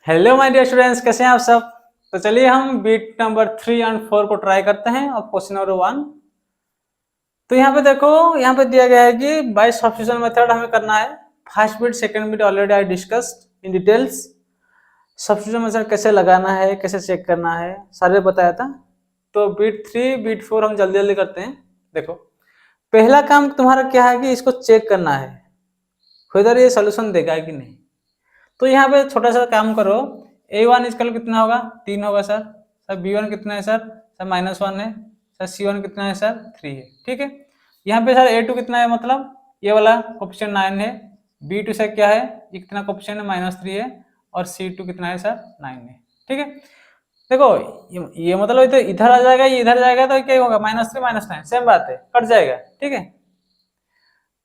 Hello my dear students, कैसे हैं आप सब। तो चलिए हम बीट नंबर 3 और 4 को ट्राई करते हैं और क्वेश्चन नंबर 1। तो यहाँ पे देखो, यहाँ पे दिया गया है कि बाय सब्स्टिट्यूशन मेथड हमें करना है। First bit second bit already I discussed in details. Substitution method कैसे लगाना है, कैसे चेक करना है, सारे बताया था। तो बीट 3 बीट 4 हम जल्दी जल्दी करते हैं। देखो, पहला काम तुम्हारा क्या है कि इसको चेक करना है वेदर ये सोल्यूशन देगा कि नहीं। तो यहाँ पे छोटा सा काम करो। a1 इसका कितना होगा, 3 होगा सर। सर b1 कितना है सर, -1 है। सर c1 कितना है सर, 3 है। ठीक है, यहाँ पे सर a2 कितना है, मतलब ये वाला कोफिशिएंट 9 है। b2 से क्या है, ये कितना कोफिशिएंट है, -3 है। और c2 कितना है सर, 9 है। ठीक है, देखो ये मतलब तो इधर आ जाएगा, ये इधर जाएगा तो क्या होगा, -3 -9 सेम बात है, कट जाएगा। ठीक है,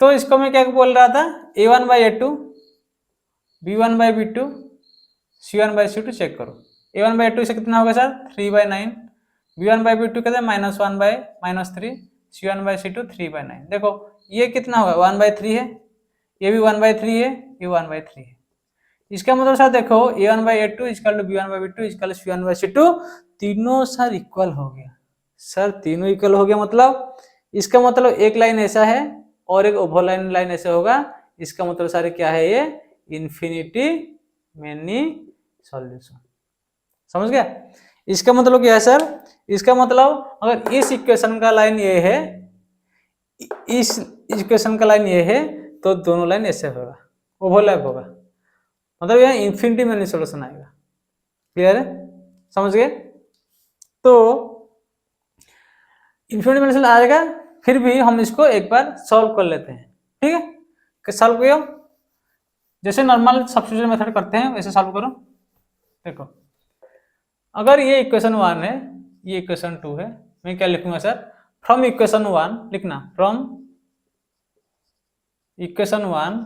तो इसको मैं क्या बोल रहा था, a1/a2 b1/b2 c1/c2 चेक करो। a1/a2 से कितना होगा सर, 3/9। b1/b2 कहते हैं -1/-3। c1/c2 3/9। देखो ये कितना होगा, 1/3 है, ये भी 1/3 है, ये 1/3 है। इसका मतलब सर देखो, a1/a2 equal to b1/b2 equal to c1/c2 तीनों सर इक्वल हो गया। सर तीनों इक्वल हो गया, मतलब इसका मतलब एक लाइन ऐसा है और एक ओवरलाइन लाइन ऐसे होगा। इसका मतलब सर क्या है, ये इन्फिनिटी मैनी सॉल्यूशन। समझ गया, इसका मतलब क्या है सर, इसका मतलब अगर इस इक्वेशन का लाइन ये है, इस इक्वेशन का लाइन ये है, तो दोनों लाइन ऐसे होगा, ओवरलैप होगा, मतलब यह इन्फिनिटी मैनी सॉल्यूशन आएगा। क्लियर है, समझ गए। तो इन्फिनिटी मैनी सॉल्यूशन आएगा, फिर भी हम इसको एक बार सॉल्व कर लेते हैं। ठीक है, सॉल्व किया जैसे नॉर्मल सब्स्टिट्यूशन मेथड करते हैं वैसे सॉल्व करो। देखो, अगर ये इक्वेशन 1 है, ये इक्वेशन 2 है, मैं क्या लिखूंगा सर, फ्रॉम इक्वेशन 1 लिखना, फ्रॉम इक्वेशन 1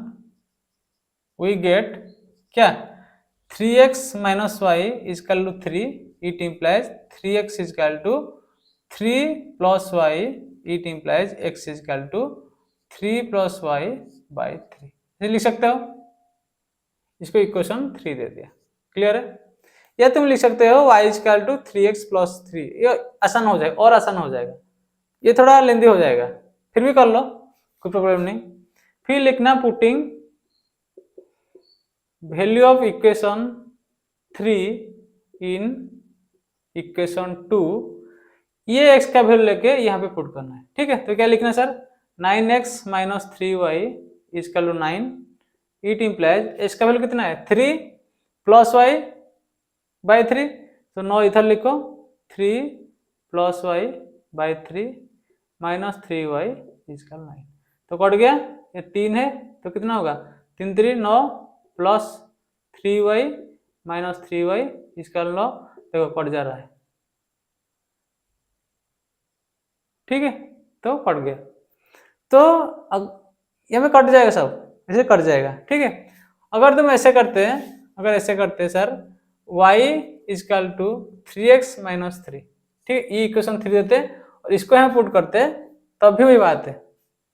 वी गेट क्या, 3x - y is equal to 3, it implies 3x is equal to 3 + y, it implies x is equal to 3 + y/3। ये लिख सकते हो, इसको इक्वेशन 3 दे दिया। क्लियर है, या तुम लिख सकते हो y इक्वल टू 3x + 3। ये आसान हो जाएगा, और आसान हो जाएगा, ये थोड़ा लेंदी हो जाएगा, फिर भी कर लो, कोई प्रॉब्लम नहीं। फिर लिखना putting value of equation 3 in equation 2, ये x का वैल्यू लेके यहाँ पे पुट करना है। ठीक है, तो क्या लिखना sir, 9x - 3y equal to 9, it implies x का वैल्यू कितना है, 3 + y/3। तो 9 इधर लिखो, 3 + y/3 - 3y इक्वल 9। तो कट गया, ये 3 है तो कितना होगा, 3 3 9 + 3y - 3y इक्वल 9। देखो कट जा रहा है। ठीक है, तो कट गया, तो ये में कट जाएगा, सब ऐसे कट जाएगा। ठीक है, अगर तुम ऐसे करते हैं, अगर ऐसे करते हैं sir, y equal to 3x - 3। ठीक है, ये इक्वेशन 3 देते और इसको यहाँ पुट करते, तब भी वही बात है।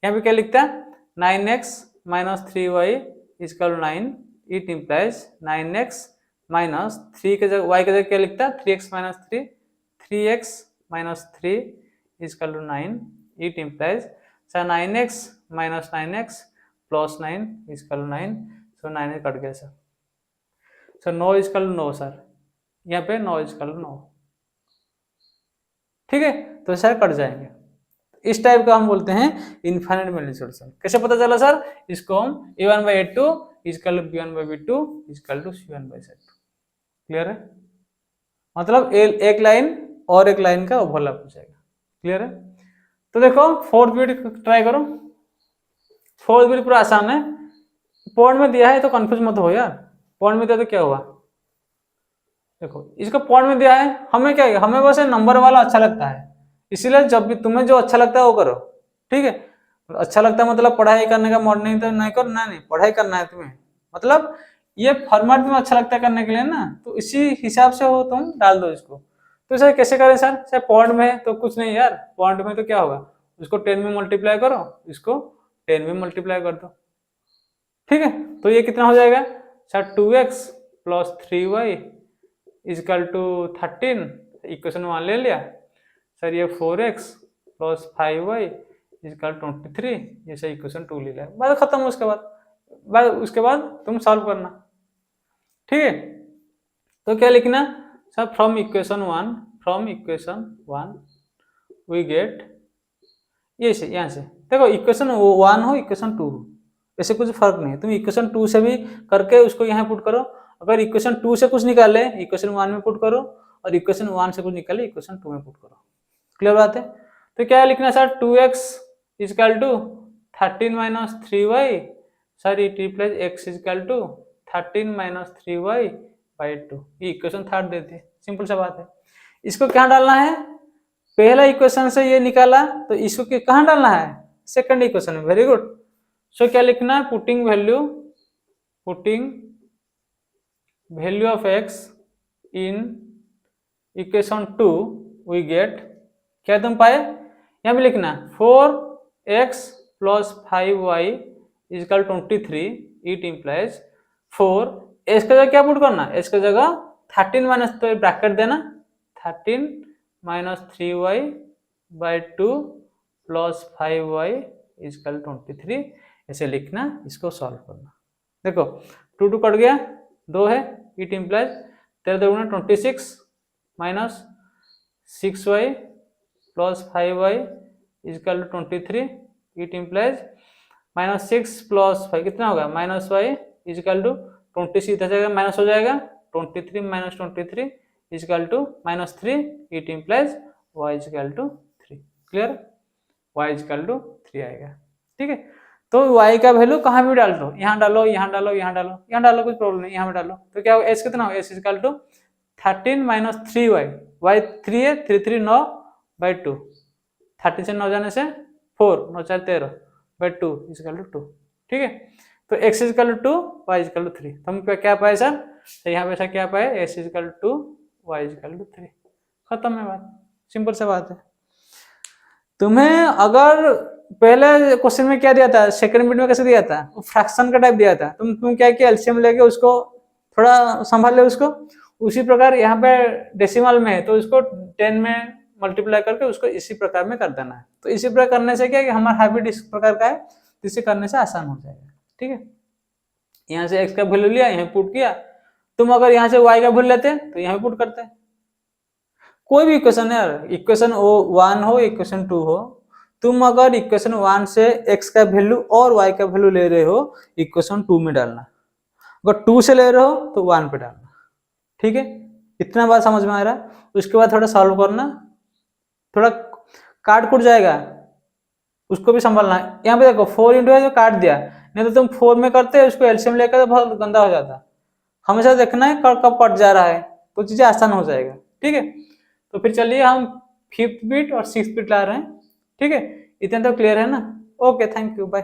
यहाँ पे क्या लिखता है, 9x - 3y equal to 9, it implies 9x - 3 के जगह y के जगह क्या लिखता है, 3x - 3, 3x - 3 equal to 9, it implies sir 9x - 9x + 9 equal to 9। So 9 cut गया सर। सर 9 इक्वल 9 सर, यहाँ पे 9 इक्वल 9। ठीक है, तो सर कट जाएंगे। इस टाइप का हम बोलते हैं इनफाइनाइट मैनी सॉल्यूशन। कैसे पता चला सर, इसको हम a1/a2 equal to b1/b2 equal to c1/c2। Clear है, मतलब एक लाइन और एक लाइन का ओवरलैप हो जाएगा। क्लियर है, तो देखो फोर्थ बीट ट्राई करो। फोर्थ बीट पूरा आसान है, पॉइंट में दिया है तो कंफ्यूज मत हो यार। पॉइंट में दिया तो क्या हुआ, देखो इसको पॉइंट में दिया है, हमें क्या है, हमें बस नंबर वाला अच्छा लगता है, इसीलिए जब भी तुम्हें जो अच्छा लगता है वो करो। ठीक है, अच्छा लगता है मतलब पढ़ाई करने का मन नहीं तो नहीं करो, नहीं पढ़ाई करना है तुम्हें, मतलब ये फॉर्मेट तुम्हें अच्छा लगता है करने के लिए ना, तो इसी हिसाब से हो तुम डाल दो इसको। तो सर कैसे करें सर, सर पॉइंट में है तो कुछ नहीं यार, पॉइंट में तो क्या होगा, उसको 10 में मल्टीप्लाई करो, इसको 10 में मल्टीप्लाई कर दो। ठीक है, तो ये कितना हो जाएगा sir, 2x plus 3y is equal to 13, equation 1 ले लिया सर, ये 4x प्लस 5y इजकल 23, ये सही इक्वेशन 2 ले लिया, बात खत्म। उसके बाद तुम सॉल्व करना, ठीक है। तो क्या लिखना sir, from equation 1 we get, ये से यहाँ से देखो इक्वेशन 1 हो इक्वेशन 2 हो, ऐसे कुछ फर्क नहीं है, तुम इक्वेशन 2 से भी करके उसको यहाँ पुट करो, अगर इक्वेशन 2 से कुछ निकाले इक्वेशन 1 में पुट करो, और इक्वेशन 1 से कुछ निकाले इक्वेशन 2 में पुट करो। क्लियर बात है। तो क्या लिखना sir, 2x is equal to 13 minus 3y, sir it replace x is equal to 13 minus 3y by 2, ये इक्वेशन 3 देते, सिंपल सा बात है। इसको क्या डालना है, पहला इक्वेशन से ये निकाला तो इसको कहाँ डालना है, सेकंड इक्वेशन में। Very good. सो क्या लिखना है, putting value of x in equation 2 we get, क्या तुम पाए, यहाँ पे लिखना 4x plus 5y is equal 23, it implies 4, x का जगह क्या पुट करना, x का जगह 13 माइनस, तो ब्रैकेट देना 13 minus 3y by 2 plus 5y is equal 23, ऐसे लिखना, इसको सॉल्व करना। देखो 2 2 कट गया, 2 है, it implies 13 2 26 minus 6y plus 5y is equal 23, it implies minus 6 plus 5 कितना होगा, माइनस y इजकल टू 20, इधर जाएगा माइनस हो जाएगा, 23 minus 23 is equal to minus 3, it implies y is equal to 3। Clear, y is equal to 3 आएगा, ठीक है। तो y का वैल्यू कहाँ भी डाल दो, यहाँ डालो, यहाँ डालो, यहाँ डालो, यहाँ डालो, कुछ प्रॉब्लम नहीं, यहाँ पे डालो। तो क्या होगा, h कितना होगा, h is equal to 13 minus 3y, y 3 है, 3 3 9 बाई 2, 30 से 9 जाने से 4, 9 4 13 बाई 2 इजकल टू 2, ठीक है। तो x is equal to 2, y is equal to 3, तो हम क्या पाए सर, तो यहाँ पे ऐसा क्या पाए, x is equal to 2, y is equal to 3, खत्म है बात, सिंपल सा बात है। तुम्हें अगर पहले क्वेश्चन में क्या दिया था, सेकंड बिट में कैसे दिया था, फ्रैक्शन का टाइप दिया था, तुम क्या किया, एलसीएम लेके उसको थोड़ा संभाल ले उसको, उसी प्रकार यहाँ पे डेसिमल में है तो इसको 10 में मल्टीप्लाई करके उसको इसी प्रकार में कर देना है। तो इसी प्रकार करने से क्या है कि हमारा हैबिट इस प्रकार का है, तो इसे करने से आसान हो जाएगा, ठीक है। यहाँ से x का वैल्यू लिया, यहाँ पुट किया, तुम अगर यहाँ से y का वैल्यू लेते तो यहाँ पुट करते, कोई भी इक्वेशन है यार, इक्वेशन 1 हो इक्वेशन 2 हो, तुम अगर इक्वेशन 1 से x का वैल्यू और y का वैल्यू ले रहे हो इक्वेशन 2 में डालना, अगर 2 से ले रहे हो तो 1 पे डालना, ठीक है। इतना बात समझ में आ रहा है। उसके बाद थोड़ा सॉल्व करना, थोड़ा काट कुट जाएगा उसको भी संभालना है। यहाँ पे देखो 4 इंटू है जो काट दिया, नहीं तो तुम 4 में करते उसको एलसीएम लेकर तो बहुत गंदा हो जाता। हमेशा देखना है कब कट जा रहा है, तो चीजें आसान हो जाएगा, ठीक है। तो फिर चलिए हम 5th बिट और 6th बिट ला रहे हैं, ठीक है। इतना तो क्लियर है ना, ओके, थैंक यू, बाय।